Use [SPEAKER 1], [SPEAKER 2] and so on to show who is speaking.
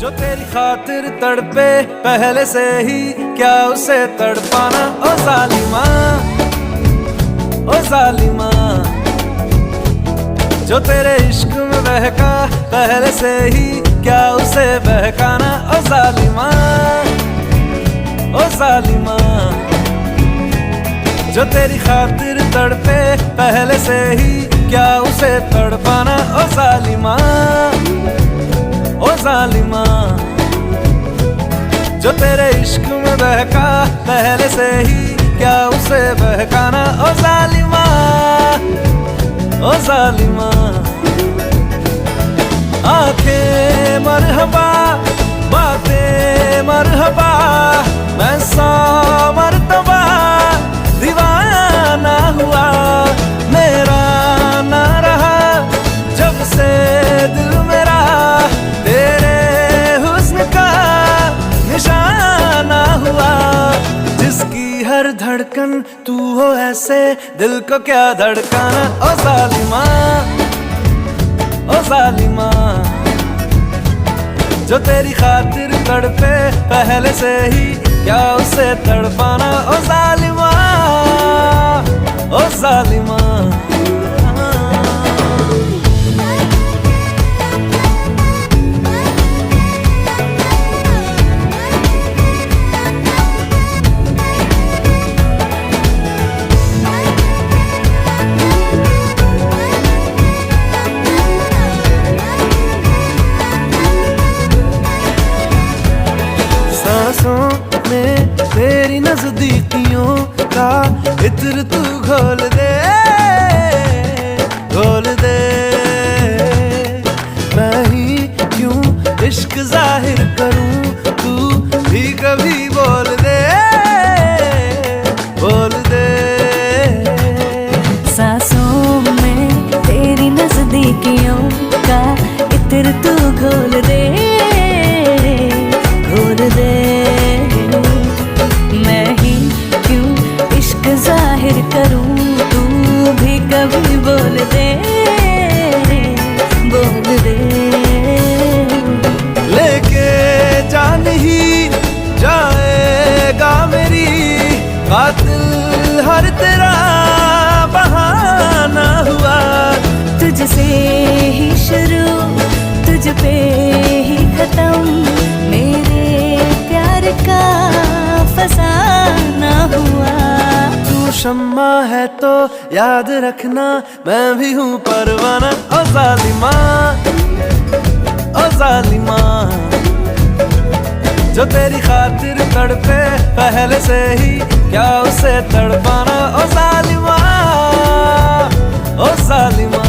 [SPEAKER 1] जो तेरी खातिर तड़पे पहले से ही, क्या उसे तड़पाना। ओ जालिमा, ओ जालिमा, जो तेरे इश्क में बहका पहले से ही, क्या उसे बहकाना। ओ जालिमा, ओ जालिमा, जो तेरी खातिर तड़पे पहले से ही, क्या उसे तड़पाना। ओ जालिमा, ओ जालिमा, जो तेरे इश्क में बहका पहले से ही, क्या उसे बहकाना। ओ जालिमा, ओ जालिमा, आंखें मरहबा, बातें मरहबा, मैं 100 मरतबा दीवाना हुआ। मेरा ना रहा जब से दिल मेरा, तेरे हुस्न का निशाना हुआ। जिसकी हर धड़कन तू हो ऐसे, दिल को क्या धड़काना। ओ जालिमा, ओ जालिमा, जो तेरी खातिर तड़पे पहले से ही, क्या उसे तड़पाना। ओ जालिमा, ओ जालिमा। सांसों में तेरी नजदीकियों का इत्र तू घोल दे, घोल दे। मैं ही क्यों इश्क जाहिर करूं, तू भी कभी बोल दे, बोल दे।
[SPEAKER 2] सांसों में तेरी नजदीकियों का इत्र तू घोल दे, घोल दे। मैं ही क्यों इश्क जाहिर करूं, तू भी कभी बोल दे, बोल दे।
[SPEAKER 1] लेके जान ही जाएगा मेरी, कातिल हर तेरा बहाना हुआ।
[SPEAKER 2] तुझसे ही शुरू, तुझ पे ही खत्म, मेरे प्यार का फसाना हुआ।
[SPEAKER 1] तू शम्मा है तो याद रखना, मैं भी हूँ परवाना। ओ जालिमा, ओ जालिमा, जो तेरी खातिर तड़पे पहले से ही, क्या उसे तड़पाना। ओ जालिमा, ओ जालिमा।